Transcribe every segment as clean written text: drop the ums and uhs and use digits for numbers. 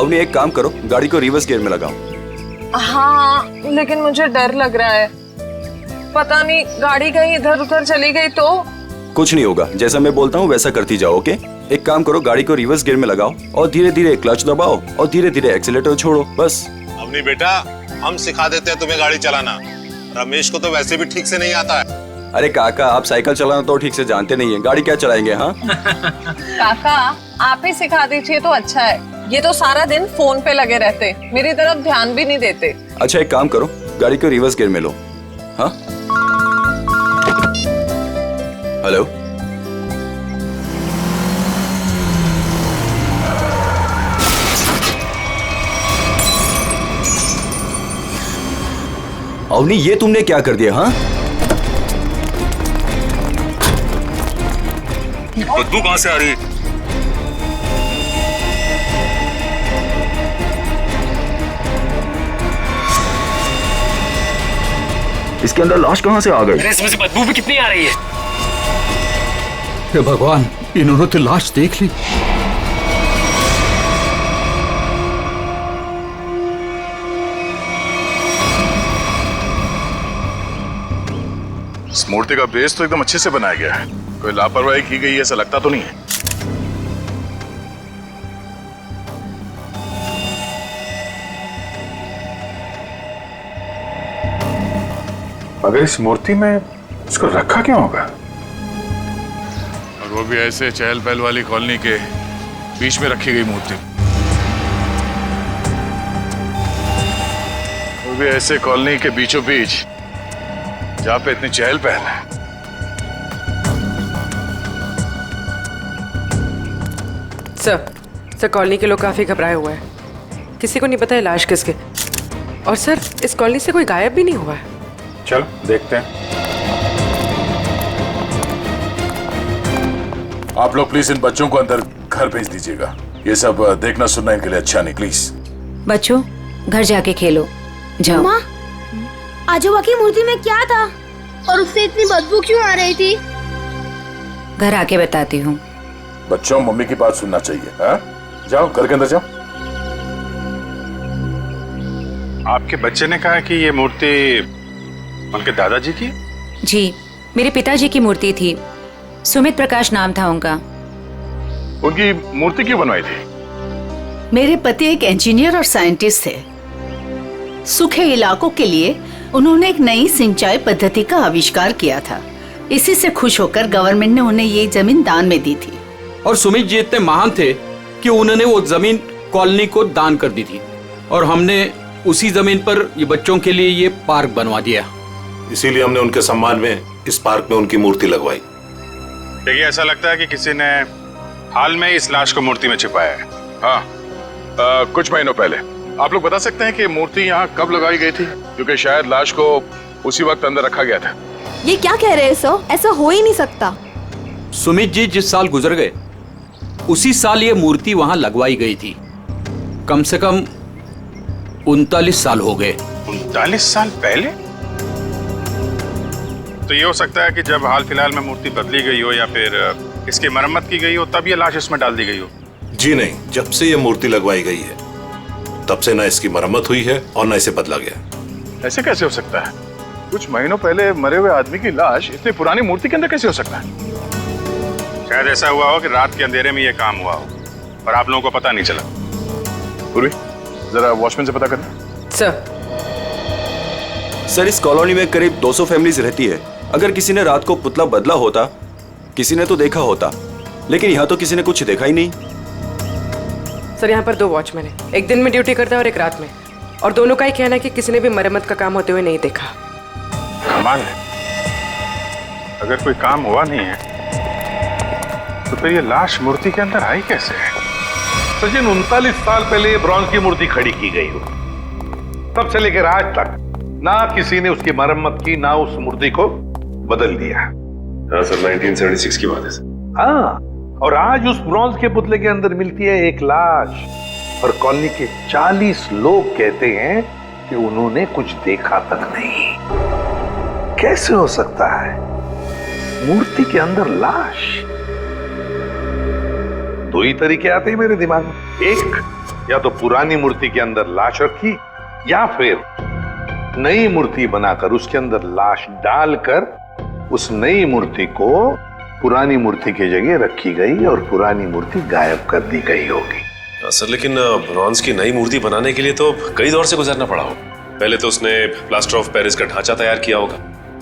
अवनी एक काम करो, गाड़ी को रिवर्स गियर में लगाओ। हाँ, लेकिन मुझे डर लग रहा है, पता नहीं गाड़ी कहीं इधर उधर चली गई तो। कुछ नहीं होगा, जैसा मैं बोलता हूँ वैसा करती जाओ। ओके, एक काम करो, गाड़ी को रिवर्स गियर में लगाओ और धीरे धीरे क्लच दबाओ और धीरे धीरे एक्सीलेटर छोड़ो, बस। अवनी बेटा, हम सिखा देते हैं तुम्हें गाड़ी चलाना। रमेश को तो वैसे भी ठीक से नहीं आता है। अरे काका, आप साइकिल चलाना तो ठीक से जानते नहीं है, गाड़ी क्या चलाएंगे? हाँ काका, आप ही सिखा दीजिए तो अच्छा है। ये तो सारा दिन फोन पे लगे रहते, मेरी तरफ ध्यान भी नहीं देते। अच्छा, एक काम करो, गाड़ी को रिवर्स गियर में लो। हाँ, हेलो, अवनी, ये तुमने क्या कर दिया? हाँ, बदबू कहां से आ रही है? इसके अंदर लाश कहां से आ गई? इसमें से बदबू भी कितनी आ रही है? हे भगवान, इन्होंने तो लाश देख ली। इस मूर्ति का बेस तो एकदम अच्छे से बनाया गया है, कोई लापरवाही की गई ऐसा लगता तो नहीं है। मगर इस मूर्ति में इसको रखा क्यों होगा? और वो भी ऐसे चहल पहल वाली कॉलोनी के बीच में रखी गई मूर्ति, वो भी ऐसे कॉलोनी के बीचों बीच जहां पे इतनी चहल पहल है। सर, कॉलोनी के लोग काफी घबराए हुए हैं, किसी को नहीं पता है लाश किसके। और सर, इस कॉलोनी से कोई गायब भी नहीं हुआ है। चलो देखते हैं। आप लोग प्लीज इन बच्चों को अंदर घर भेज दीजिएगा, ये सब देखना सुनना इनके लिए अच्छा नहीं। प्लीज बच्चों, घर जाके खेलो, जाओ। माँ, आजोबा की मूर्ति में क्या था और उससे इतनी बदबू क्यों आ रही थी? घर आके बताती हूँ। बच्चों, मम्मी की बात सुनना चाहिए। हाँ, जाओ घर के अंदर जाओ। आपके बच्चे ने कहा कि ये मूर्ति उनके दादाजी की? जी, मेरे पिताजी की मूर्ति थी, सुमित प्रकाश नाम था उनका। उनकी मूर्ति क्यों बनवाई थी? मेरे पति एक इंजीनियर और साइंटिस्ट थे। सूखे इलाकों के लिए उन्होंने एक नई सिंचाई पद्धति का आविष्कार किया था। इसी से खुश होकर गवर्नमेंट ने उन्हें ये जमीन दान में दी थी। और सुमित जी इतने महान थे कि उन्होंने वो जमीन कॉलोनी को दान कर दी थी और हमने उसी जमीन पर ये बच्चों के लिए ये पार्क बनवा दिया। इसीलिए हमने उनके सम्मान में इस पार्क में उनकी मूर्ति लगवाई। देखिए, ऐसा लगता है कि किसी ने हाल में इस लाश को मूर्ति में छिपाया है। हाँ, कुछ महीनों पहले। आप लोग बता सकते हैं कि मूर्ति यहाँ कब लगाई गई थी? क्योंकि शायद लाश को उसी वक्त अंदर रखा गया था। ये क्या कह रहे हैं सर? ऐसा हो ही नहीं सकता। सुमित जी जिस साल गुजर गए उसी साल ये मूर्ति वहां लगवाई गई थी। कम से कम 39 साल हो गए। 39 साल पहले? तो ये हो सकता है कि जब हाल फिलहाल में मूर्ति बदली गई हो या फिर इसकी मरम्मत की गई हो, तब ये लाश इसमें डाल दी गई हो। जी नहीं, जब से ये मूर्ति लगवाई गई है तब से ना इसकी मरम्मत हुई है और ना इसे बदला गया। ऐसे कैसे हो सकता है? कुछ महीनों पहले मरे हुए आदमी की लाश इतनी पुरानी मूर्ति के अंदर कैसे हो सकता है? शायद ऐसा हुआ हो कि रात के अंधेरे में ये काम हुआ हो और आप लोगों को पता नहीं चला। पूर्वी, जरा वॉचमैन से पता करना। सर, इस कॉलोनी में करीब 200 फैमिलीज रहती है। अगर किसी ने रात को पुतला बदला होता, किसी ने तो देखा होता, लेकिन यहाँ तो किसी ने कुछ देखा ही नहीं। सर, यहाँ पर 2 वॉचमैन हैं, एक दिन में ड्यूटी करता है और एक रात में, और दोनों का ही कहना है कि किसी ने भी मरम्मत का काम होते हुए नहीं देखा। कमाल है, अगर कोई काम हुआ नहीं है तो फिर ये लाश मूर्ति के अंदर आई कैसे? सचिन, 39 साल पहले ये ब्रॉन्ज की मूर्ति खड़ी की गई हो, तब से लेकर आज तक ना किसी ने उसकी मरम्मत की, ना उस मूर्ति को बदल दिया। हाँ सर, 1976 की बात है सर। हाँ, और आज उस ब्रॉन्ज के पुतले के अंदर मिलती है एक लाश और कॉलोनी के 40 लोग कहते हैं कि उन्होंने कुछ देखा तक नहीं। कैसे हो सकता है? मूर्ति के अंदर लाश? 2 ही तरीके आते हैं मेरे दिमाग में। एक, या तो पुरानी मूर्ति के अंदर लाश रखी या फिर नई मूर्ति बनाकर उसके अंदर लाश डालकर उस नई मूर्ति को पुरानी मूर्ति की जगह रखी गई और पुरानी मूर्ति गायब कर दी गई होगी। सर लेकिन ब्रॉन्ज की नई मूर्ति बनाने के लिए तो कई दौर से गुजरना पड़ा होगा। पहले तो उसने प्लास्टर ऑफ पेरिस का ढांचा तैयार किया होगा,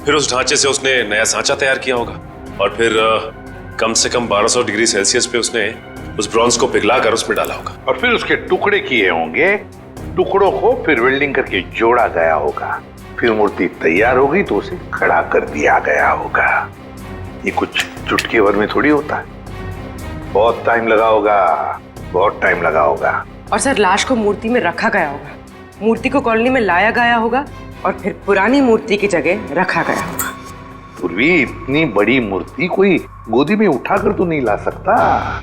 फिर उस ढांचे से उसने नया सांचा तैयार किया होगा, और फिर कम से कम 1200 डिग्री सेल्सियस पे उसने उस ब्रॉन्ज को पिघला कर उसमें डाला होगा, और फिर उसके टुकड़े किए होंगे। टुकड़ों को फिर वेल्डिंग करके जोड़ा गया होगा, फिर मूर्ति तैयार होगी तो उसे खड़ा कर दिया गया होगा। ये कुछ चुटकी भर में थोड़ी होता है, बहुत टाइम लगा होगा, बहुत टाइम लगा होगा। और सर लाश को मूर्ति में रखा गया होगा, मूर्ति को कॉलोनी में लाया गया होगा और फिर पुरानी मूर्ति की जगह रखा गया होगा। पूर्वी, इतनी बड़ी मूर्ति कोई गोदी में उठाकर तो नहीं ला सकता।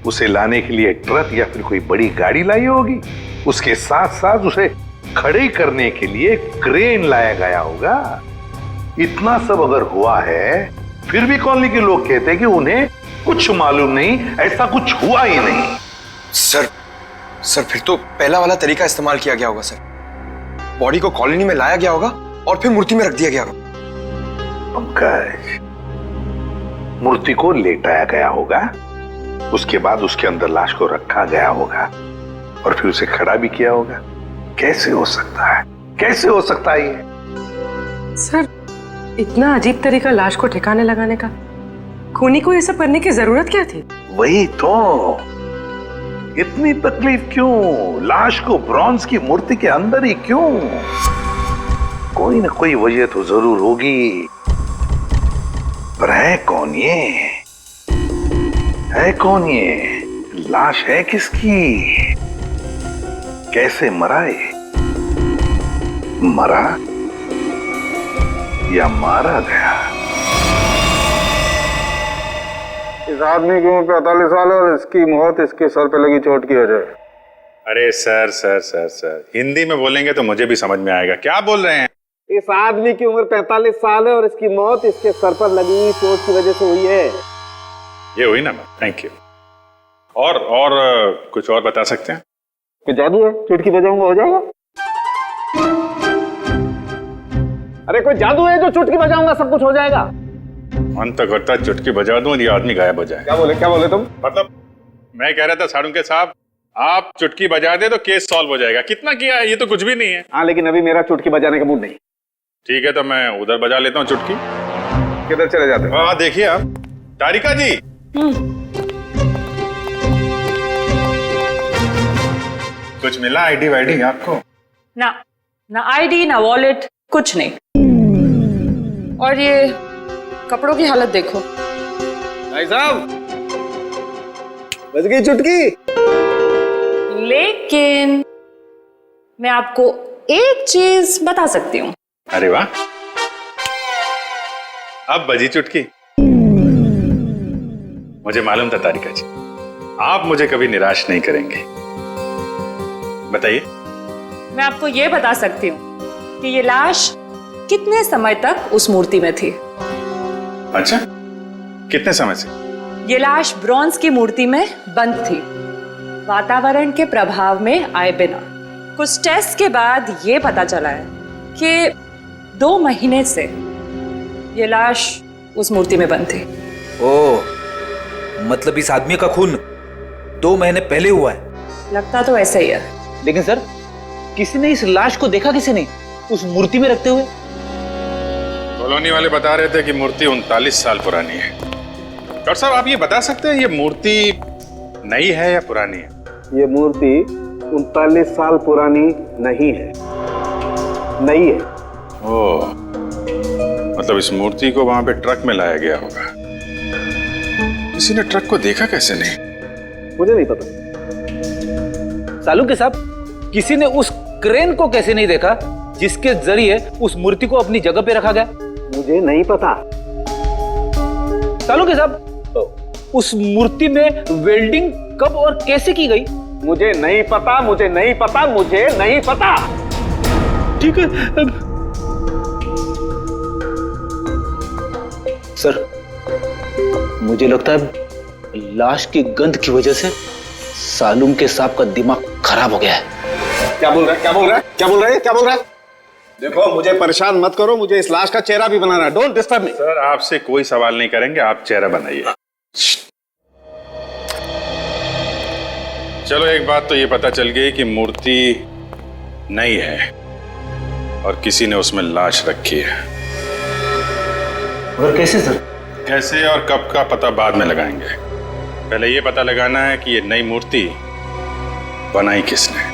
उसे लाने के लिए ट्रक या फिर कोई बड़ी गाड़ी लाई होगी। उसके साथ साथ उसे खड़े करने के लिए क्रेन लाया गया होगा। इतना सब अगर हुआ है फिर भी कॉलोनी के लोग कहते हैं कि उन्हें कुछ मालूम नहीं, ऐसा कुछ हुआ ही नहीं। सर फिर तो पहला वाला तरीका इस्तेमाल किया गया होगा। सर बॉडी को कॉलोनी में लाया गया होगा और फिर मूर्ति में रख दिया गया होगा। पंकज, मूर्ति को लेटाया गया होगा, उसके बाद उसके अंदर लाश को रखा गया होगा और फिर उसे खड़ा भी किया होगा। कैसे हो सकता है, कैसे हो सकता है ये? सर इतना अजीब तरीका लाश को ठिकाने लगाने का, खूनी को ये सब करने की जरूरत क्या थी? वही तो, इतनी तकलीफ क्यों? लाश को ब्रॉन्ज की मूर्ति के अंदर ही क्यों? कोई ना कोई वजह तो जरूर होगी, पर है कौन ये? है कौन ये? लाश है किसकी? कैसे मरा ये? मरा या मारा गया? इस आदमी की उम्र 45 साल है और इसकी मौत इसके सर पे लगी चोट की वजह है। अरे sir sir sir sir Hindi में बोलेंगे तो मुझे भी समझ में आएगा। क्या बोल रहे हैं? इस आदमी की उम्र 45 साल है और इसकी मौत इसके सर पर लगी चोट की वजह से हुई है। ये हुई ना? Thank you. और कुछ और बता सकते हैं? कोई जादू है, चुटकी बजाऊंगा हो जाएगा? अरे कोई जादू है जो चुटकी बजाऊंगा सब कुछ हो जाएगा? मन तो करता है चुटकी बजा दूं और ये आदमी गायब हो जाए। क्या बोले तुम? मतलब मैं कह रहा था साड़ुंके साहब, आप चुटकी बजा दे तो केस सॉल्व हो जाएगा। कितना किया है, ये तो कुछ भी नहीं है। हाँ लेकिन अभी मेरा चुटकी बजाने का मूड नहीं। ठीक है तो मैं उधर बजा लेता हूँ चुटकी। किधर चले जाते हो? हाँ देखिए आप, तारिका जी। कुछ मिला आईडी वाईडी आपको? ना आईडी ना वॉलेट, कुछ नहीं। और ये कपड़ों की हालत देखो। भाई साहब बज गई चुटकी। लेकिन मैं आपको एक चीज बता सकती हूँ। अरे वाह, अब बजी चुटकी। मुझे मालूम था तारिका जी, आप मुझे कभी निराश नहीं करेंगे। बताइए। मैं आपको ये बता सकती हूँ कि ये लाश कितने समय तक उस मूर्ति में थी। अच्छा, कितने समय से? ये लाश ब्रॉन्ज की मूर्ति में बंद थी, वातावरण के प्रभाव में आए बिना। कुछ टेस्ट के बाद ये पता चला है कि 2 महीने से ये लाश उस मूर्ति में बंद थी। ओह, मतलब इस आदमी का खून 2 महीने पहले हुआ है? लगता तो ऐसा ही है। लेकिन सर, किसी ने इस लाश को देखा किसी ने उस मूर्ति में रखते हुए? कॉलोनी वाले बता रहे थे कि मूर्ति 39 साल पुरानी है। डॉक्टर साहब आप ये बता सकते हैं ये मूर्ति नई है या पुरानी है? ये मूर्ति 39 साल पुरानी नहीं है, नई है। ओह, मतलब इस मूर्ति को वहां पे ट्रक में लाया गया होगा। किसी ने ट्रक को देखा कैसे नहीं? मुझे नहीं पता। सालुंके साहब, किसी ने उस क्रेन को कैसे नहीं देखा जिसके जरिए उस मूर्ति को अपनी जगह पे रखा गया? मुझे नहीं पता। सालुंके साहब, उस मूर्ति में वेल्डिंग कब और कैसे की गई? मुझे नहीं पता, मुझे नहीं पता, मुझे नहीं पता। ठीक है सर, मुझे लगता है लाश की गंध की वजह से सालुंके साहब का दिमाग खराब हो गया है। क्या बोल रहा है, क्या बोल रहा है, क्या बोल रहा है, क्या बोल रहा है? देखो मुझे परेशान मत करो, मुझे इस लाश का चेहरा भी बनाना है। Don't disturb me. सर आपसे कोई सवाल नहीं करेंगे, आप चेहरा बनाइए। चलो एक बात तो ये पता चल गई कि मूर्ति नहीं है और किसी ने उसमें लाश रखी है। और कैसे सर? कैसे और कब का पता बाद में लगाएंगे, पहले ये पता लगाना है कि ये नई मूर्ति बनाई किसने।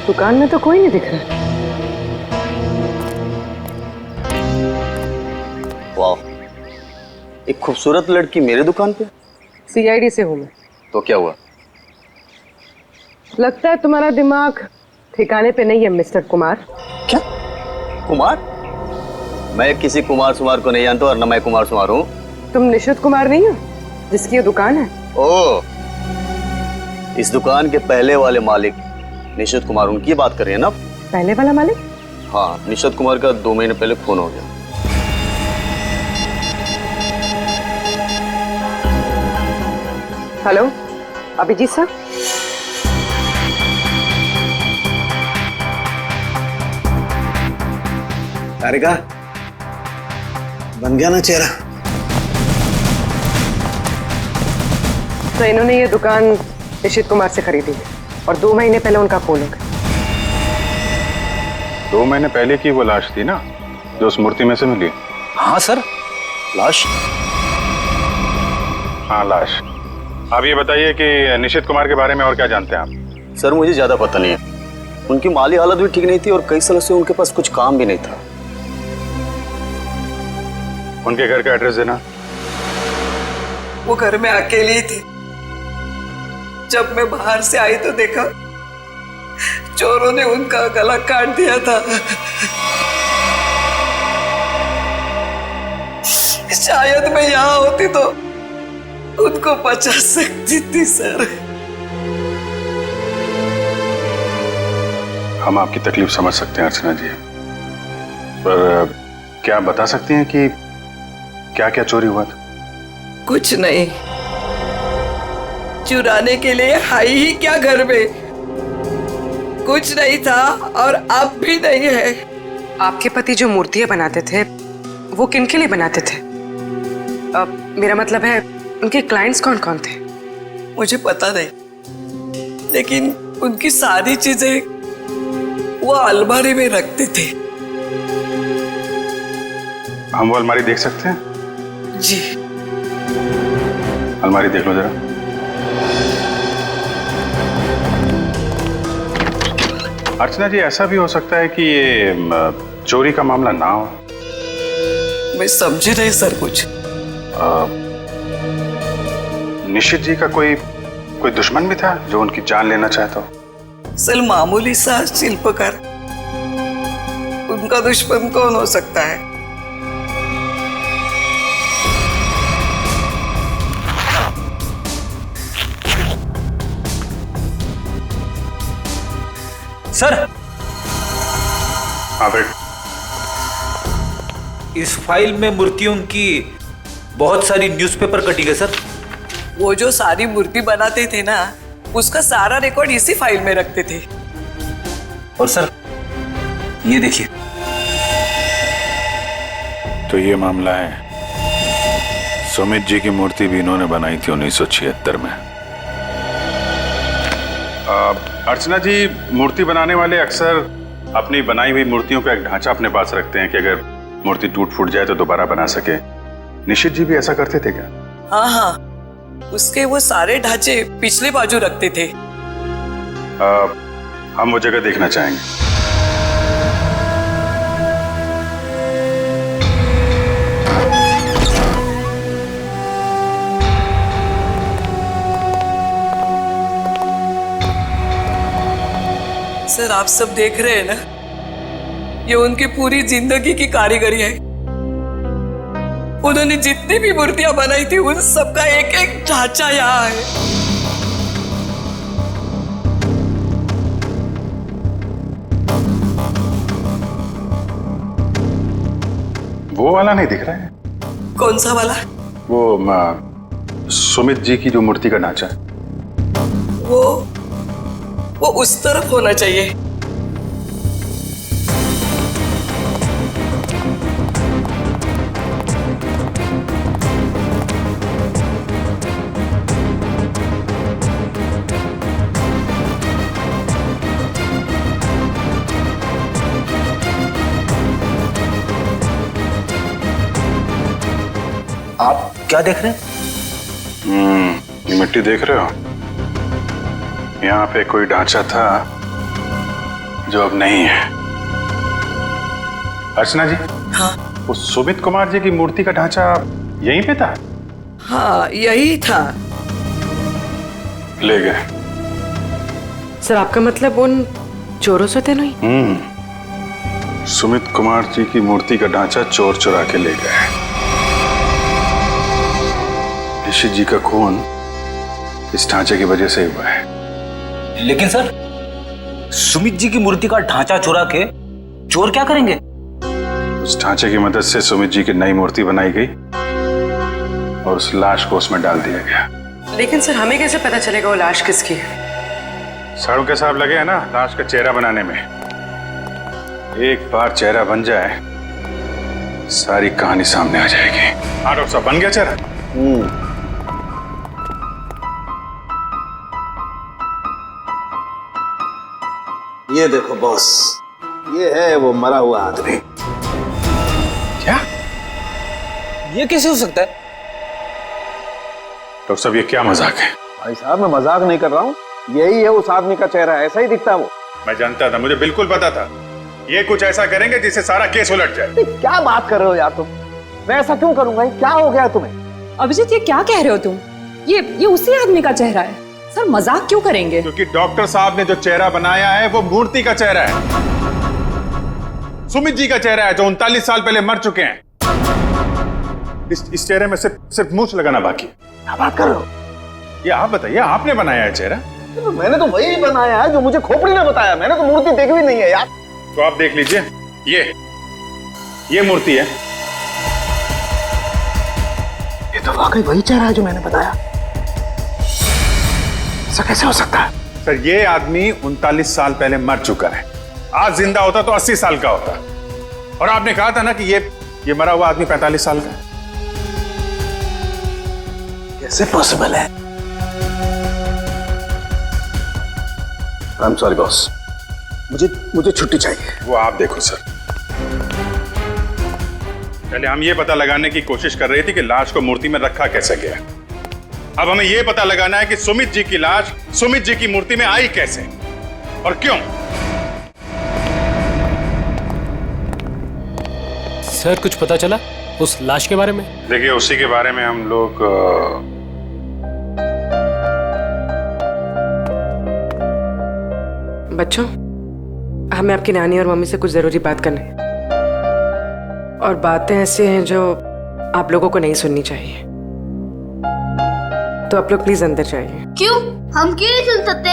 दुकान में तो कोई नहीं दिख रहा। वाह, एक खूबसूरत लड़की मेरे दुकान पे। सीआईडी से हूँ मैं। तो क्या हुआ? लगता है तुम्हारा दिमाग ठिकाने पे नहीं है मिस्टर कुमार। क्या? कुमार? मैं किसी कुमार सुमार को नहीं जानता और न मैं कुमार सुमार हूँ। तुम निशित कुमार नहीं हो जिसकी ये दुकान है? ओह, इस दुकान के पहले वाले मालिक निशित कुमार, उनकी बात कर रहे हैं ना? पहले वाला मालिक? हाँ, निशित कुमार का 2 महीने पहले खून हो गया। हेलो अभिजीत साहब। तारिका, बन गया ना चेहरा? तो इन्होंने ये दुकान निशित कुमार से खरीदी है और 2 महीने पहले उनका खून हो गया। 2 महीने पहले की वो लाश थी ना जो उस मूर्ति में से मिली? हाँ सर, लाश। हाँ लाश। आप ये बताइए कि निशित कुमार के बारे में और क्या जानते हैं आप? सर मुझे ज्यादा पता नहीं है। उनकी माली हालत भी ठीक नहीं थी और कई सालों से उनके पास कुछ काम भी नहीं था। उनके घर का एड्रेस देना। वो घर में अकेली ही थी। जब मैं बाहर से आई तो देखा चोरों ने उनका गला काट दिया था। शायद मैं यहाँ होती तो उनको बचा सकती थी सर। हम आपकी तकलीफ समझ सकते हैं अर्चना जी, पर क्या आप बता सकती हैं कि क्या क्या चोरी हुआ था? कुछ नहीं, चुराने के लिए है ही क्या घर में? कुछ नहीं था और अब भी नहीं है। आपके पति जो मूर्तियां बनाते थे वो किनके लिए बनाते थे? मेरा मतलब है उनके क्लाइंट्स कौन कौन थे? मुझे पता नहीं, लेकिन उनकी सारी चीजें वो अलमारी में रखते थे। हम वो अलमारी देख सकते हैं? जी। अलमारी देख लो जरा। अर्चना जी, ऐसा भी हो सकता है कि ये चोरी का मामला ना हो। मैं समझी नहीं सर कुछ। निशित जी का कोई दुश्मन भी था जो उनकी जान लेना चाहता हो? सर मामूली सा शिल्पकार, उनका दुश्मन कौन हो सकता है? सर। हाँ बेट। इस फाइल में मूर्तियों की बहुत सारी न्यूज़पेपर कटी है सर। वो जो सारी मूर्ति बनाते थे ना, उसका सारा रिकॉर्ड इसी फाइल में रखते थे। और सर ये देखिए, तो ये मामला है, सुमित जी की मूर्ति भी इन्होंने बनाई थी 1976 में। अर्चना जी, मूर्ति बनाने वाले अक्सर अपनी बनाई हुई मूर्तियों का एक ढांचा अपने पास रखते हैं कि अगर मूर्ति टूट फूट जाए तो दोबारा बना सके। निशित जी भी ऐसा करते थे क्या? हाँ हाँ, उसके वो सारे ढांचे पिछले बाजू रखते थे। हम वो जगह देखना चाहेंगे। सर, आप सब देख रहे हैं ना, ये उनकी पूरी जिंदगी की कारीगरी है। उन्होंने जितनी भी मूर्तियां बनाई थी उन सबका एक एक ढांचा यहाँ है। वो वाला नहीं दिख रहा है? कौन सा वाला? वो सुमित जी की जो मूर्ति का ढांचा है, वो उस तरफ होना चाहिए। आप क्या देख रहे हैं? ये मिट्टी देख रहे हो? यहाँ पे कोई ढांचा था जो अब नहीं है। अर्चना जी, हाँ, वो सुमित कुमार जी की मूर्ति का ढांचा यहीं पे था? हाँ, यही था। ले गए। सर, आपका मतलब उन चोरों से थे नहीं? सुमित कुमार जी की मूर्ति का ढांचा चोर चुरा के ले गए। निशित जी का खून इस ढांचे की वजह से हुआ है। लेकिन सर, सुमित जी की मूर्ति का ढांचा चुरा के चोर क्या करेंगे? उस ढांचे की मदद से सुमित जी की नई मूर्ति बनाई गई और उस लाश को उसमें डाल दिया गया। लेकिन सर, हमें कैसे पता चलेगा वो लाश किसकी है? साड़ू के साहब लगे हैं ना लाश का चेहरा बनाने में। एक बार चेहरा बन जाए, सारी कहानी सामने आ जाएगी। हाँ डॉक्टर साहब, बन गया चेहरा? ये देखो बॉस, ये है वो मरा हुआ आदमी। क्या? ये कैसे हो सकता है? डॉक्टर साहब, ये क्या मजाक है? भाई साहब, मैं मजाक नहीं कर रहा हूँ, यही है उस आदमी का चेहरा, ऐसा ही दिखता है वो। मैं जानता था, मुझे बिल्कुल पता था ये कुछ ऐसा करेंगे जिससे सारा केस उलट जाए। क्या बात कर रहे हो यार तुम? मैं ऐसा क्यों करूंगा? क्या हो गया तुम्हें? अभिजीत, ये क्या कह रहे हो तुम? ये उसी आदमी का चेहरा है। सर, मजाक क्यों करेंगे? क्योंकि डॉक्टर साहब ने जो चेहरा बनाया है वो मूर्ति का चेहरा है। सुमित जी का चेहरा है जो 39 साल पहले मर चुके हैं। इस चेहरे में सिर्फ मूंछ लगाना बाकी है। क्या बात कर रहे हो? ये आप बताइए, आपने बनाया है चेहरा? तो मैंने तो वही बनाया है जो मुझे खोपड़ी ने बताया। मैंने तो मूर्ति देखी भी नहीं है यार। तो आप देख लीजिए, ये मूर्ति है। ये तो वाकई वही चेहरा है जो मैंने बताया। ऐसा कैसे हो सकता है? सर, ये आदमी 39 साल पहले मर चुका है। आज जिंदा होता तो 80 साल का होता। और आपने कहा था ना कि ये मरा हुआ आदमी 45 साल का है। कैसे पॉसिबल है? आई एम सॉरी बॉस, मुझे छुट्टी चाहिए। वो आप देखो सर। पहले हम ये पता लगाने की कोशिश कर रहे थे कि लाश को मूर्ति में रखा कैसे गया। अब हमें यह पता लगाना है कि सुमित जी की लाश सुमित जी की मूर्ति में आई कैसे और क्यों। सर, कुछ पता चला उस लाश के बारे में? देखिए, उसी के बारे में हम लोग बच्चों, हमें आपकी नानी और मम्मी से कुछ जरूरी बात करनी है। और बातें ऐसी हैं जो आप लोगों को नहीं सुननी चाहिए। तो आप लोग प्लीज अंदर जाइए। क्यों? हम क्यों नहीं सुन सकते?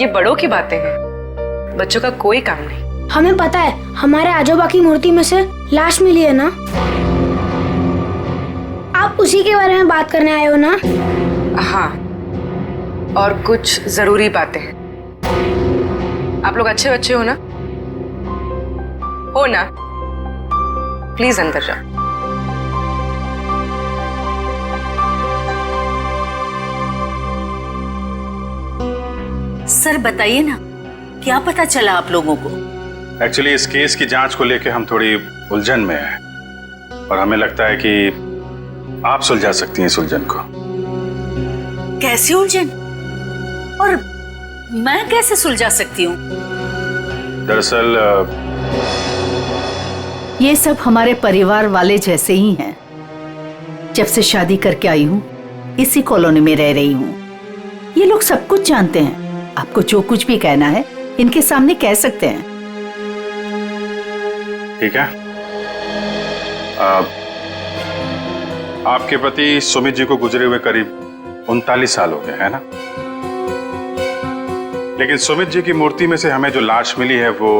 ये बड़ों की बातें हैं, बच्चों का कोई काम नहीं। हमें पता है, हमारे आजोबा की मूर्ति में से लाश मिली है ना। आप उसी के बारे में बात करने आए हो ना? हाँ, और कुछ जरूरी बातें हैं। आप लोग अच्छे बच्चे हो ना, हो ना, प्लीज अंदर जाओ। सर बताइए ना, क्या पता चला आप लोगों को? एक्चुअली इस केस की जांच को लेकर हम थोड़ी उलझन में हैं और हमें लगता है कि आप सुलझा सकती हैं इस उलझन को। कैसी उलझन? और मैं कैसे सुलझा सकती हूँ? दरअसल ये सब हमारे परिवार वाले जैसे ही हैं। जब से शादी करके आई हूँ इसी कॉलोनी में रह रही हूँ। ये लोग सब कुछ जानते हैं। आपको जो कुछ भी कहना है इनके सामने कह सकते हैं। ठीक है। आपके पति सुमित जी को गुजरे हुए करीब 39 साल हो गए, है ना? लेकिन सुमित जी की मूर्ति में से हमें जो लाश मिली है वो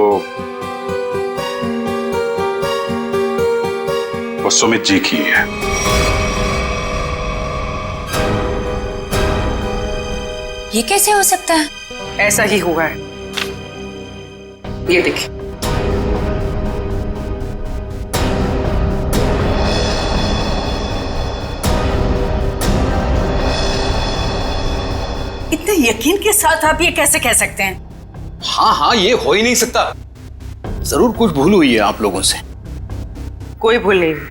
सुमित जी की है। ये कैसे हो सकता है? ऐसा ही हुआ है, ये देखिए। इतने यकीन के साथ आप ये कैसे कह सकते हैं? हाँ, ये हो ही नहीं सकता। जरूर कुछ भूल हुई है आप लोगों से। कोई भूल नहीं हुई।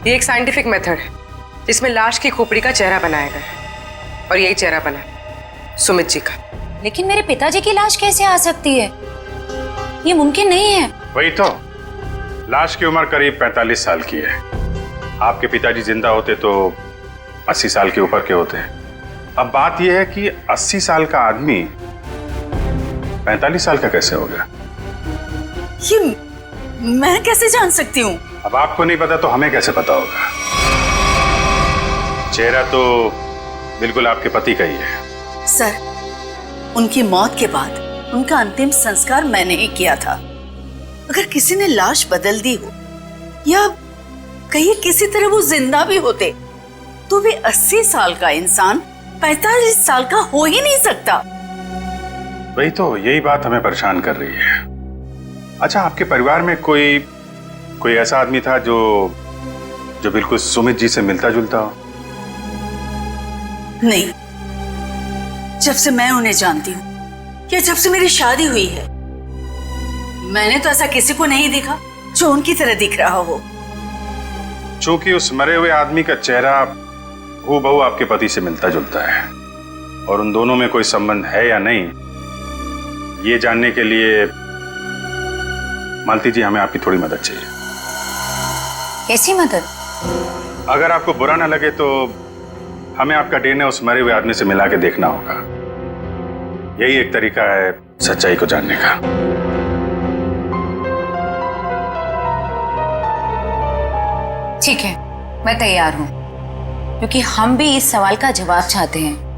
ये एक साइंटिफिक मेथड है जिसमें लाश की खोपड़ी का चेहरा बनाया गया है और यही चेहरा बना है सुमित जी का। लेकिन मेरे पिताजी की लाश कैसे आ सकती है? ये मुमकिन नहीं है। वही तो, लाश की उम्र करीब 45 साल की है। आपके पिताजी जिंदा होते तो 80 साल के ऊपर के होते हैं। अब बात यह है कि 80 साल का आदमी 45 साल का कैसे हो गया? ये मैं कैसे जान सकती हूँ? अब आपको नहीं पता तो हमें कैसे पता होगा? चेहरा तो बिल्कुल आपके पति का ही है। सर, उनकी मौत के बाद उनका अंतिम संस्कार मैंने ही किया था। अगर किसी ने लाश बदल दी हो या कहीं किसी तरह वो जिंदा भी होते तो भी 80 साल का इंसान 45 साल का हो ही नहीं सकता। वही तो, यही बात हमें परेशान कर रही है। अच्छा, आपके परिवार में कोई ऐसा आदमी था जो बिल्कुल सुमित जी से मिलता जुलता हो? नहीं, जब से मैं उन्हें जानती हूँ या जब से मेरी शादी हुई है मैंने तो ऐसा किसी को नहीं देखा जो उनकी तरह दिख रहा हो। चूंकि उस मरे हुए आदमी का चेहरा हूबहू आपके पति से मिलता जुलता है और उन दोनों में कोई संबंध है या नहीं, ये जानने के लिए मालती जी हमें आपकी थोड़ी मदद चाहिए। कैसी मदद? अगर आपको बुरा ना लगे तो हमें आपका डीएनए उस मरे हुए आदमी से मिला के देखना होगा। यही एक तरीका है सच्चाई को जानने का। ठीक है, मैं तैयार हूँ, क्योंकि हम भी इस सवाल का जवाब चाहते हैं।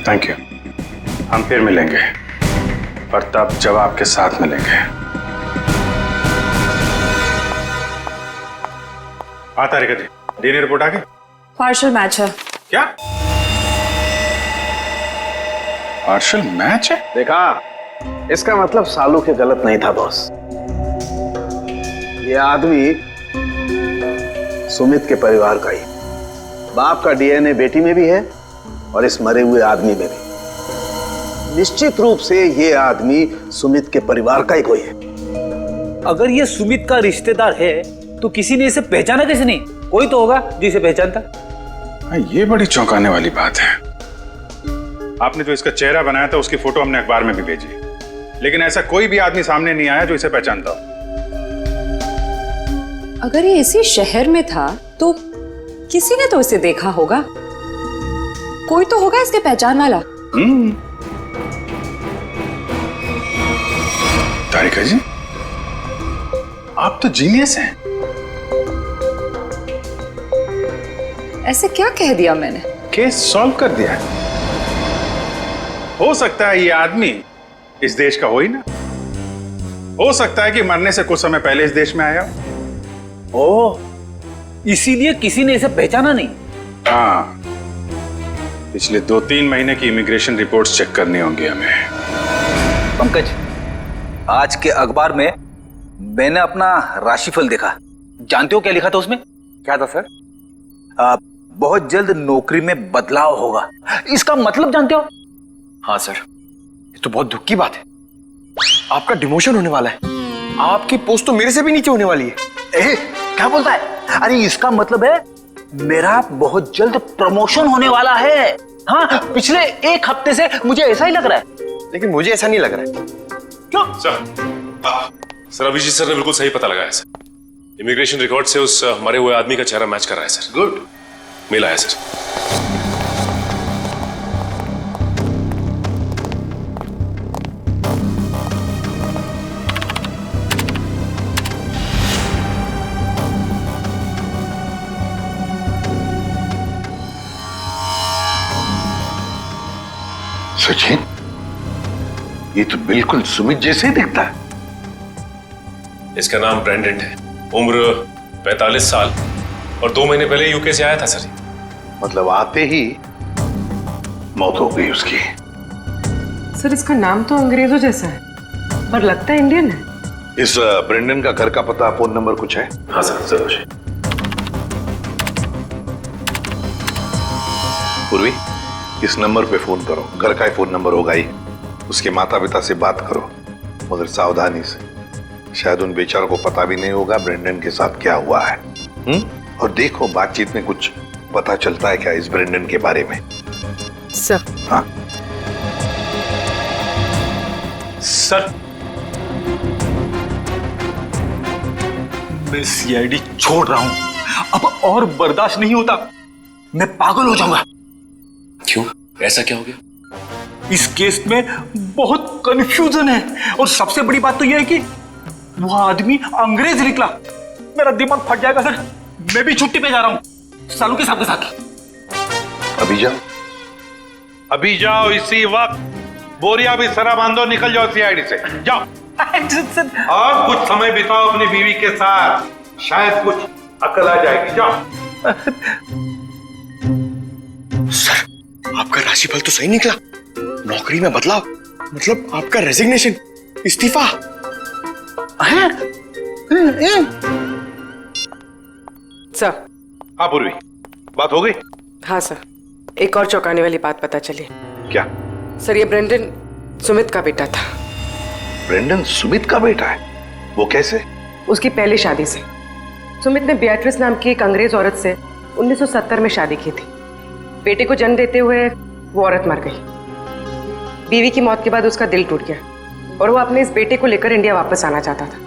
Thank you. हम फिर मिलेंगे और तब जवाब के साथ मिलेंगे। आता रेखा जी, डीएनए रिपोर्ट आ गई? पार्शियल मैच है। क्या पार्शियल मैच है? देखा, इसका मतलब सालू के गलत नहीं था बॉस। ये आदमी सुमित के परिवार का ही। बाप का डीएनए बेटी में भी है और इस मरे हुए आदमी में भी। निश्चित रूप से ये आदमी सुमित के परिवार का ही कोई है। अगर ये सुमित का रिश्तेदार है तो किसी ने इसे पहचाना कैसे नहीं? कोई तो होगा जिसे पहचानता। ये बड़ी चौंकाने वाली बात है। आपने जो इसका चेहरा बनाया था उसकी फोटो हमने अखबार में भी भेजी, लेकिन ऐसा कोई भी आदमी सामने नहीं आया जो इसे पहचानता हो। अगर ये इसी शहर में था तो किसी ने तो इसे देखा होगा। कोई तो होगा इसके पहचान वाला। तारिका जी, आप तो जीनियस हैं। ऐसे क्या कह दिया मैंने? केस सॉल्व कर दिया। हो सकता है ये आदमी इस देश का हो ही ना, हो सकता है कि मरने से कुछ समय पहले इस देश में आया हो। ओह, इसीलिए किसी ने इसे पहचाना नहीं। हाँ, पिछले 2-3 महीने की इमिग्रेशन रिपोर्ट्स चेक करनी होंगी हमें। पंकज, आज के अखबार में मैंने अपना राशिफल देखा। जानते हो क्या लिखा था उसमें? क्या था सर? बहुत जल्द नौकरी में बदलाव होगा। इसका मतलब जानते हो? हाँ सर, ये तो बहुत दुख की बात है। आपका डिमोशन होने वाला है। आपकी पोस्ट तो मेरे से भी नीचे होने वाली है। क्या बोलता है? अरे इसका मतलब है मेरा बहुत जल्द प्रमोशन होने वाला है। हाँ, पिछले 1 हफ्ते से मुझे ऐसा ही लग रहा है। लेकिन मुझे ऐसा नहीं लग रहा है। क्यों? सर अभिजीत सर ने बिल्कुल सही पता लगाया सर। इमिग्रेशन रिकॉर्ड से उस मरे हुए आदमी का चेहरा मैच कर रहा है सर। गुड, मिला है सर। सचिन, ये तो बिल्कुल सुमित जैसे ही दिखता है। इसका नाम ब्रेंडन है, उम्र 45 साल और 2 महीने पहले यूके से आया था सर। मतलब आते ही मौत हो गई उसकी। सर इसका नाम तो अंग्रेजों जैसा है पर लगता है इंडियन है। इस ब्रेंडन का घर का पता, फोन नंबर कुछ है? हाँ सर, जरूर। पूर्वी, इस नंबर पे फोन करो। घर का ही फोन नंबर होगा ही। उसके माता पिता से बात करो, मगर सावधानी से। शायद उन बेचारों को पता भी नहीं होगा ब्रेंडन के साथ क्या हुआ है। और देखो बातचीत में कुछ पता चलता है क्या इस ब्रेंडन के बारे में। सर। हाँ सर, मैं सीआईडी छोड़ रहा हूं। अब और बर्दाश्त नहीं होता। मैं पागल हो जाऊंगा। क्यों? ऐसा क्या हो गया? इस केस में बहुत कंफ्यूजन है और सबसे बड़ी बात तो यह है कि वो आदमी अंग्रेज निकला। मेरा दिमाग फट जाएगा सर। मैं भी छुट्टी पे जा रहा हूं सालू के साथ। अभी जाओ, अभी जाओ, इसी वक्त। बोरिया भी सरा बांधो, निकल जाओ सीआईडी से। जाओ और कुछ समय बिताओ अपनी बीवी के साथ, शायद कुछ अकल आ जाएगी। जाओ। सर, आपका राशिफल तो सही निकला। नौकरी में बदलाव मतलब आपका रेजिग्नेशन, इस्तीफा। सर। हाँ पूर्वी, बात हो गई? हाँ सर, एक और चौंकाने वाली बात पता चली। क्या? सर, ये ब्रेंडन सुमित का बेटा था। ब्रेंडन सुमित का बेटा है? वो कैसे? उसकी पहली शादी से। सुमित ने बियाट्रिस नाम की एक अंग्रेज औरत से 1970 में शादी की थी। बेटे को जन्म देते हुए वो औरत मर गई। बीवी की मौत के बाद उसका दिल टूट गया और वो अपने इस बेटे को लेकर इंडिया वापस आना चाहता था,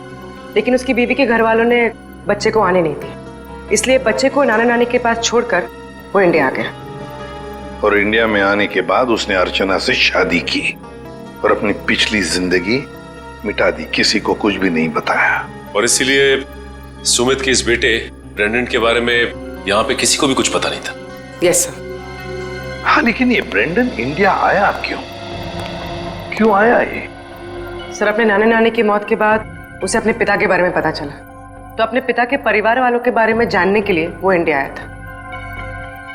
लेकिन उसकी बीवी के घर वालों ने बच्चे को आने नहीं दिया। इसलिए बच्चे को नाना नानी के पास छोड़कर वो इंडिया आ गया। और इंडिया में आने के बाद उसने अर्चना से शादी की और अपनी पिछली जिंदगी मिटा दी। किसी को कुछ भी नहीं बताया। और इसीलिए सुमित के इस बेटे ब्रेंडन के बारे में यहाँ पे किसी को भी कुछ पता नहीं था। Yes sir. हाँ, लेकिन ये ब्रेंडन इंडिया आया क्यों आया ये? सर, अपने नाना नानी की मौत के बाद उसे अपने पिता के बारे में पता चला, तो अपने पिता के परिवार वालों के बारे में जानने के लिए वो इंडिया आया था।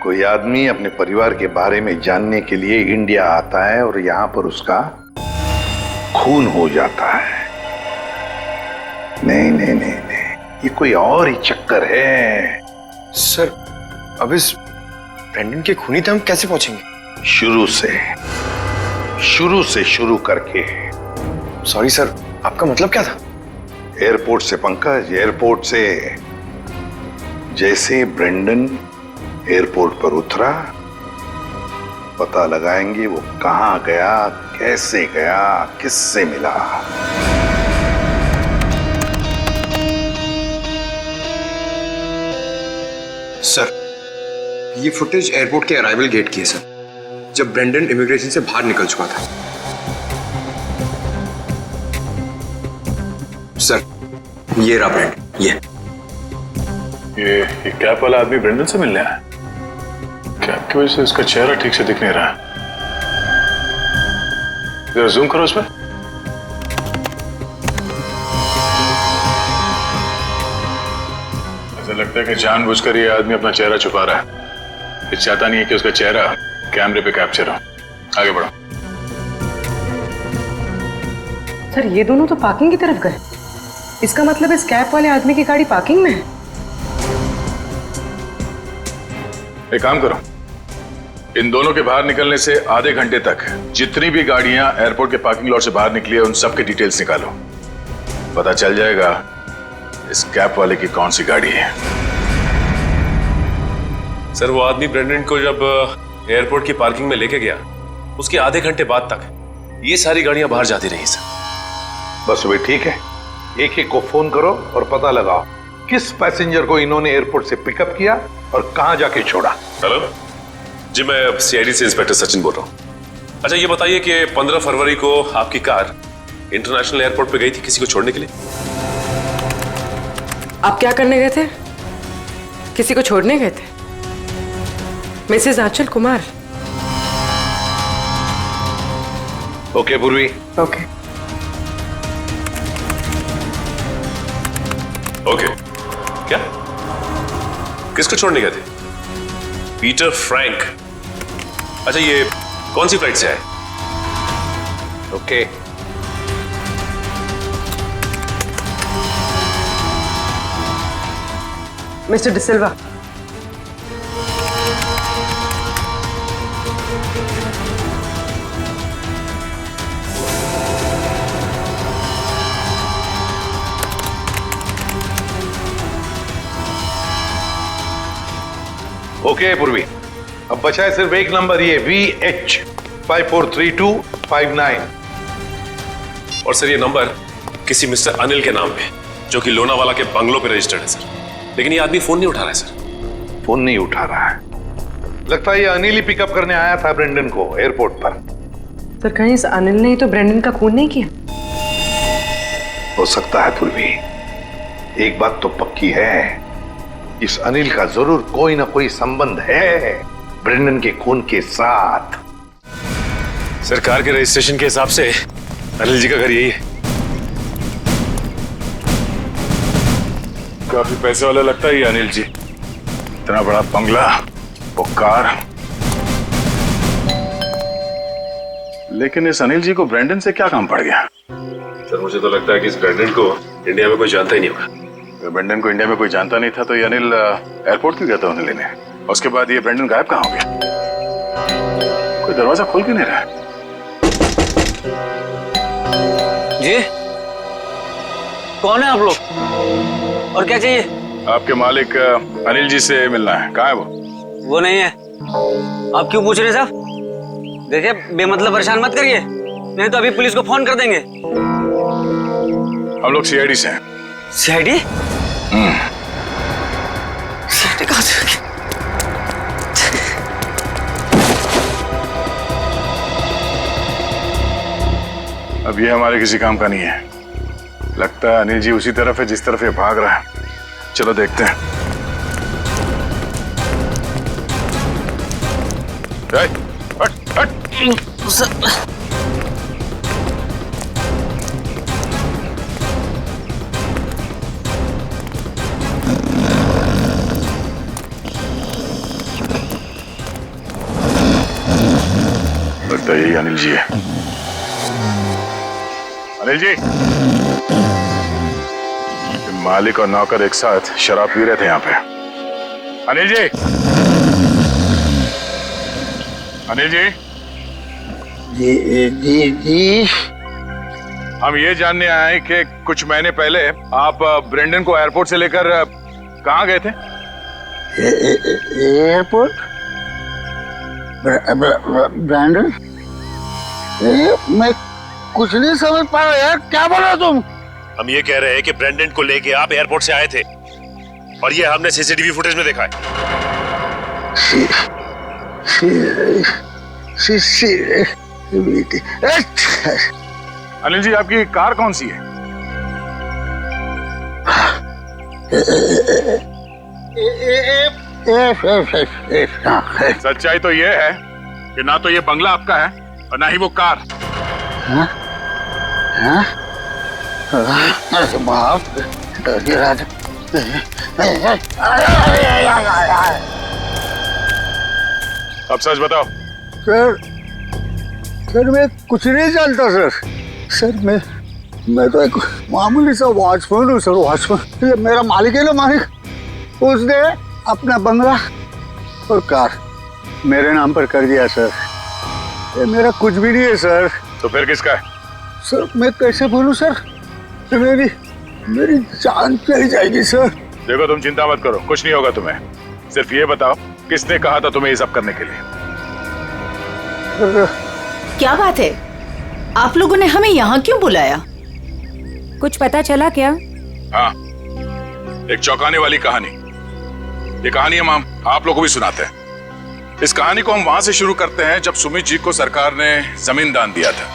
कोई आदमी अपने परिवार के बारे में जानने के लिए इंडिया आता है और यहाँ पर उसका खून हो जाता है। नहीं नहीं नहीं नहीं, ये कोई और ही चक्कर है। सर, अब इस ब्रेंडन के खूनी तक हम कैसे पहुंचेंगे? शुरू से शुरू करके। सॉरी सर, आपका मतलब क्या था? एयरपोर्ट से पंकज, एयरपोर्ट से। जैसे ब्रेंडन एयरपोर्ट पर उतरा, पता लगाएंगे वो कहां गया, कैसे गया, किससे मिला। सर, ये फुटेज एयरपोर्ट के अराइवल गेट की है सर, जब ब्रेंडन इमिग्रेशन से बाहर निकल चुका था। सर, ये रहा ब्रेंडन। ये कैप वाला आदमी ब्रेंडन से मिलने आया? कैप की वजह से उसका चेहरा ठीक से दिख नहीं रहा। जरा जूम करो उस पर। ऐसा लगता है कि जानबूझकर ये आदमी अपना चेहरा छुपा रहा है। ये चाहता नहीं है कि उसका चेहरा कैमरे पे कैप्चर हो। आगे बढ़ो। सर ये दोनों तो पार्किंग की तरफ गए। इसका मतलब इस कैप वाले आदमी की गाड़ी पार्किंग में है। एक काम करो, इन दोनों के बाहर निकलने से आधे घंटे तक जितनी भी गाड़ियां एयरपोर्ट के पार्किंग लॉट से बाहर निकली है उन सब के डिटेल्स निकालो। पता चल जाएगा इस कैप वाले की कौन सी गाड़ी है। सर वो आदमी ब्रेंडन को जब एयरपोर्ट की पार्किंग में लेके गया उसके आधे घंटे बाद तक ये सारी गाड़ियां बाहर जाती रही सर। बस वे ठीक है, एक एक को फोन करो और पता लगाओ किस पैसेंजर को इन्होंने एयरपोर्ट से पिकअप किया और कहां जाके छोड़ा। हेलो जी, मैं सीआईडी से इंस्पेक्टर सचिन बोल रहा हूँ। अच्छा ये बताइए कि 15 फरवरी को आपकी कार इंटरनेशनल एयरपोर्ट पे गई थी किसी को छोड़ने के लिए? आप क्या करने गए थे? किसी को छोड़ने गए थे? मिसेस आंचल कुमार। ओके पूर्वी। Okay okay. क्या? किसको छोड़ने गए थे? Peter Frank. अच्छा ये कौन सी फ्लाइट से आए? ओके। मिस्टर डिसिल्वा, ओके पूर्वी, अब बचा है सिर्फ एक नंबर, ये VH 543259। और सर ये नंबर किसी मिस्टर अनिल के नाम पे जो कि लोनावाला के बंगलों पे रजिस्टर्ड है सर, लेकिन ये आदमी फोन नहीं उठा रहा है सर। फोन नहीं उठा रहा है? लगता है ये अनिल ही पिकअप करने आया था ब्रेंडन को एयरपोर्ट पर। सर कहीं इस अनिल ने ही तो ब्रेंडन का खून नहीं किया? हो सकता है पूर्वी, एक बात तो पक्की है, इस अनिल का जरूर कोई ना कोई संबंध है ब्रेंडन के खून के साथ। सरकार के रजिस्ट्रेशन के हिसाब से अनिल जी का घर यही है। काफी पैसे वाला लगता है ये अनिल जी, इतना बड़ा बंगला, वो कार। लेकिन इस अनिल जी को ब्रेंडन से क्या काम पड़ गया? सर मुझे तो लगता है कि इस ब्रेंडन को इंडिया में कोई जानता ही नहीं होगा। ब्रेंडन को इंडिया में कोई जानता नहीं था तो ये अनिल एयरपोर्ट क्यों गया था उन्हें लेने? उसके बाद ये ब्रेंडन गायब कहाँ हो गया? कोई दरवाजा खोल क्यों नहीं रहा? जी कौन है आप लोग और क्या चाहिए? आपके मालिक अनिल जी से मिलना है। कहाँ है वो? वो नहीं है। आप क्यों पूछ रहे साहब? देखिए बेमतलब परेशान मत करिए, नहीं तो अभी पुलिस को फोन कर देंगे। हम लोग सीआईडी से हैं। सीआईडी? सीआईडी कहाँ से? अब ये हमारे किसी काम का नहीं है। लगता है अनिल जी उसी तरफ है जिस तरफ ये भाग रहा है। चलो देखते हैं। हट, हट, हट। लगता है यही अनिल जी है। अनिल जी, मालिक और नौकर एक साथ शराब पी रहे थे यहाँ पे। अनिल जी, अनिल जी, जी हम ये जानने आए कि कुछ महीने पहले आप ब्रेंडन को एयरपोर्ट से लेकर कहाँ गए थे? एयरपोर्ट? ब्रांडन? मैं कुछ नहीं समझ पा रहा यार, क्या बोल रहे हो तुम? हम ये कह रहे हैं कि ब्रेंडन को लेके आप एयरपोर्ट से आए थे और ये हमने सीसीटीवी फुटेज में देखा है। अनिल जी, आपकी कार कौन सी है? सच्चाई तो ये है कि ना तो ये बंगला आपका है और ना ही वो कार। बाप अब सच बताओ। सर मैं कुछ नहीं जानता सर मैं तो एक मामूली सा वॉचमैन हूँ सर, वॉचमैन। ये मेरा मालिक है ना, मालिक, उसने अपना बंगला और कार मेरे नाम पर कर दिया सर। ये मेरा कुछ भी नहीं है सर। तो फिर किसका है? सर मैं कैसे बोलूं सर, मेरी जान चली जाएगी सर। देखो तुम चिंता मत करो, कुछ नहीं होगा तुम्हें। सिर्फ ये बताओ किसने कहा था तुम्हें ये सब करने के लिए? क्या बात है, आप लोगों ने हमें यहाँ क्यों बुलाया? कुछ पता चला क्या? हाँ, एक चौंकाने वाली कहानी। ये कहानी हम आप लोगों को भी सुनाते हैं। इस कहानी को हम वहां से शुरू करते हैं जब सुमित जी को सरकार ने जमीन दान दिया था।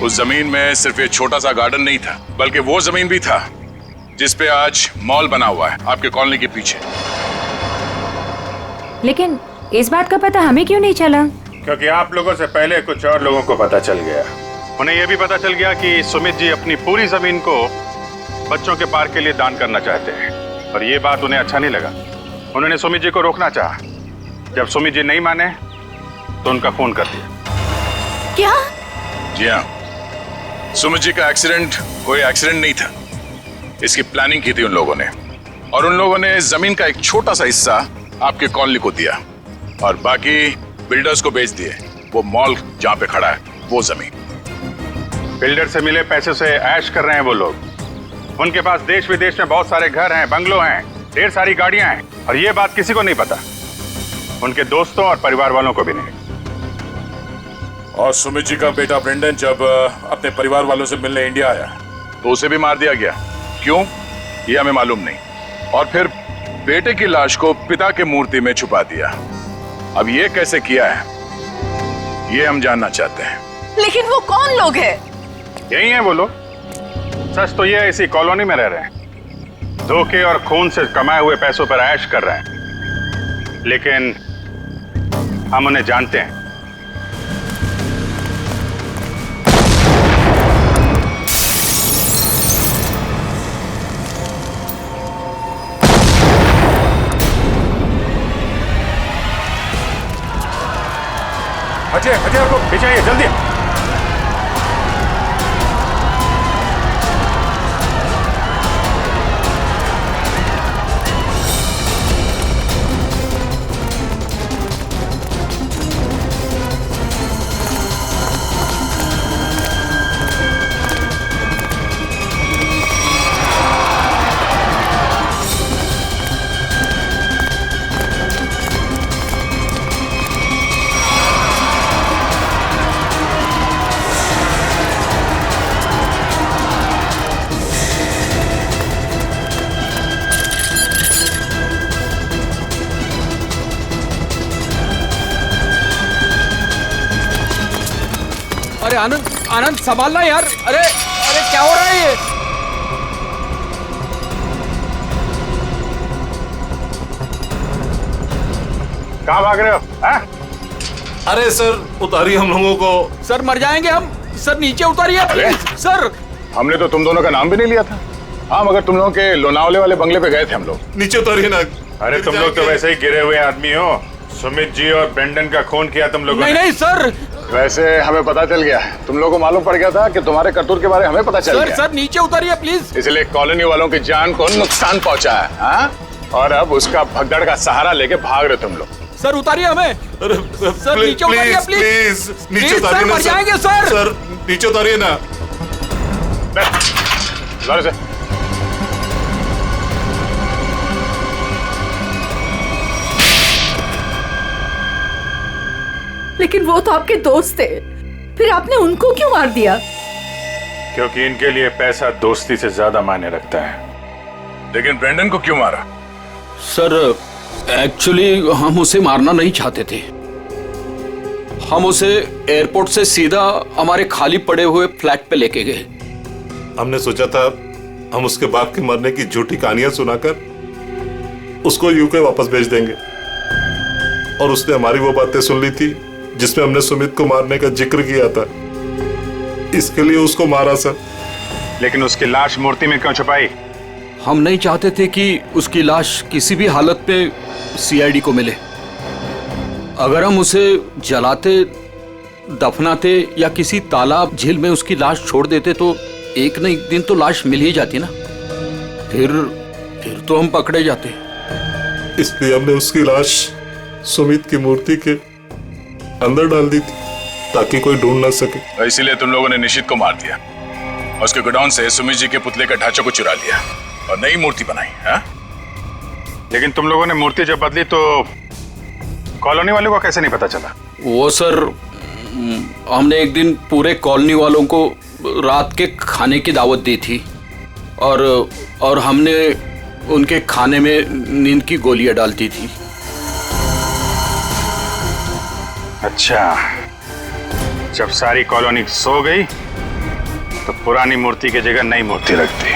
उस जमीन में सिर्फ ये छोटा सा गार्डन नहीं था, बल्कि वो जमीन भी था जिसपे आज मॉल बना हुआ है आपके कॉलोनी के पीछे। लेकिन इस बात का पता हमें क्यों नहीं चला? क्योंकि आप लोगों से पहले कुछ और लोगों को पता चल गया। उन्हें यह भी पता चल गया कि सुमित जी अपनी पूरी जमीन को बच्चों के पार्क के लिए दान करना चाहते हैं, और ये बात उन्हें अच्छा नहीं लगा। उन्होंने सुमित जी को रोकना चाहा। जब सुमित जी नहीं माने तो उनका फोन कर दिया। क्या? जी हाँ, सुमित जी का एक्सीडेंट कोई एक्सीडेंट नहीं था। इसकी प्लानिंग की थी उन लोगों ने, और उन लोगों ने जमीन का एक छोटा सा हिस्सा आपके कॉलोनी को दिया और बाकी बिल्डर्स को बेच दिए। वो मॉल जहां पे खड़ा है वो जमीन। बिल्डर से मिले पैसे से ऐश कर रहे हैं वो लोग। उनके पास देश विदेश में बहुत सारे घर हैं, बंगलो हैं, ढेर सारी गाड़ियां हैं, और ये बात किसी को नहीं पता, उनके दोस्तों और परिवार वालों को भी नहीं। और सुमित जी का बेटा ब्रेंडन जब अपने परिवार वालों से मिलने इंडिया आया तो उसे भी मार दिया गया। क्यों, ये हमें मालूम नहीं। और फिर बेटे की लाश को पिता के मूर्ति में छुपा दिया। अब ये कैसे किया है ये हम जानना चाहते हैं। लेकिन वो कौन लोग हैं? यही हैं वो लोग। सच तो ये इसी कॉलोनी में रह रहे हैं, धोखे और खून से कमाए हुए पैसों पर ऐश कर रहे हैं, लेकिन हम उन्हें जानते हैं। हथियार को पीछे आइए जल्दी। अरे आनंद, आनंद संभालना यार। अरे अरे क्या हो रहा है ये? कहाँ भाग रहे हो? अरे सर उतारिए हम लोगों को। सर मर जाएंगे हम। सर नीचे उतारिए प्लीज। सर हमने तो तुम दोनों का नाम भी नहीं लिया था। हाँ, मगर तुम लोगों के लोनावले वाले बंगले पे गए थे हम लोग। नीचे उतारिए ना। अरे तुम लोग तो वैसे ही गिरे हुए आदमी हो। सुमित जी और ब्रेंडन का खून किया तुम लोगों ने। नहीं सर, वैसे हमें पता चल गया, तुम लोगों को मालूम पड़ गया था कि तुम्हारे करतूत के बारे में हमें पता चल गया। सर नीचे उतारिए प्लीज। इसलिए कॉलोनी वालों की जान को नुकसान पहुंचा है। हाँ? और अब उसका भगदड़ का सहारा लेके भाग रहे तुम लोग। सर उतारिए हमें। सर नीचे उतारिए प्लीज। नीचे उतारिए ना। मर जाएंगे सर। सर नीचे उतारिए ना। से लेकिन वो तो आपके दोस्त थे, फिर आपने उनको क्यों मार दिया? क्योंकि इनके लिए पैसा दोस्ती से ज्यादा मायने रखता है। लेकिन ब्रेंडन को क्यों मारा? सर एक्चुअली हम उसे मारना नहीं चाहते थे। हम उसे एयरपोर्ट से सीधा हमारे खाली पड़े हुए फ्लैट पे लेके गए। हमने सोचा था हम उसके बाप के मरने की झूठी कहानियां सुनाकर उसको यूके वापस भेज देंगे, और उसने हमारी वो बातें सुन ली थी जिसमें हमने सुमित को मारने का जिक्र किया था। इसके लिए उसको मारा सर। लेकिन उसकी लाश मूर्ति में क्यों छुपाई? हम नहीं चाहते थे कि उसकी लाश किसी भी हालत में सीआईडी को मिले। अगर हम उसे जलाते, दफनाते या किसी तालाब झील में उसकी लाश छोड़ देते तो एक न एक दिन तो लाश मिल ही जाती ना। फिर तो हम पकड़े जाते। इसलिए हमने उसकी लाश सुमित की मूर्ति के अंदर डाल दी थी ताकि कोई ढूंढ ना सके। इसीलिए तुम लोगों ने निशित को मार दिया और उसके गोडाउन से सुमित जी के पुतले के ढांचे को चुरा लिया और नई मूर्ति बनाई। हाँ? लेकिन तुम लोगों ने मूर्ति जब बदली तो कॉलोनी वालों को कैसे नहीं पता चला? वो सर, हमने एक दिन पूरे कॉलोनी वालों को रात के खाने की दावत दी थी और हमने उनके खाने में नींद की गोलियां डालती थी। अच्छा, जब सारी कॉलोनी सो गई तो पुरानी मूर्ति की जगह नई मूर्ति रख दी।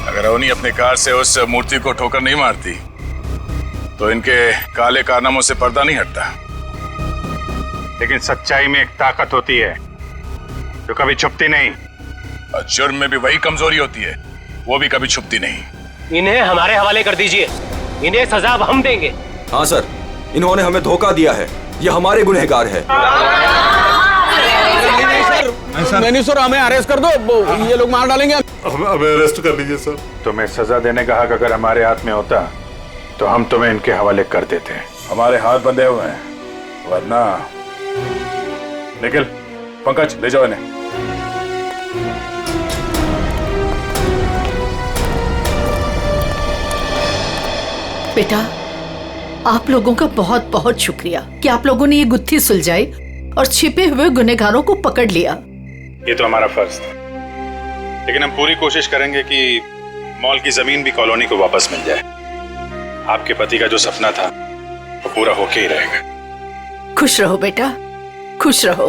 अगर अवनी अपनी कार से उस मूर्ति को ठोकर नहीं मारती तो इनके काले कारनामों से पर्दा नहीं हटता। लेकिन सच्चाई में एक ताकत होती है जो कभी छुपती नहीं, और जुर्म में भी वही कमजोरी होती है, वो भी कभी छुपती नहीं। इन्हें हमारे हवाले कर दीजिए, इन्हें सजा हम देंगे। हाँ सर, इन्होंने हमें धोखा दिया है, ये हमारे गुनहगार है। नहीं सर, हमें अरेस्ट कर दो, ये लोग मार डालेंगे। हमें अरेस्ट कर लीजिए सर। तुम्हें सजा देने का हक अगर हमारे हाथ में होता तो हम तुम्हें इनके हवाले कर देते। हमारे हाथ बंधे हुए हैं, वरना निखिल, पंकज ले जाओ इन्हें। बेटा, आप लोगों का बहुत बहुत शुक्रिया कि आप लोगों ने ये गुत्थी सुलझाई और छिपे हुए गुनहगारों को पकड़ लिया। ये तो हमारा फर्ज था, लेकिन हम पूरी कोशिश करेंगे कि मॉल की जमीन भी कॉलोनी को वापस मिल जाए। आपके पति का जो सपना था वो पूरा होके ही रहेगा। खुश रहो बेटा, खुश रहो।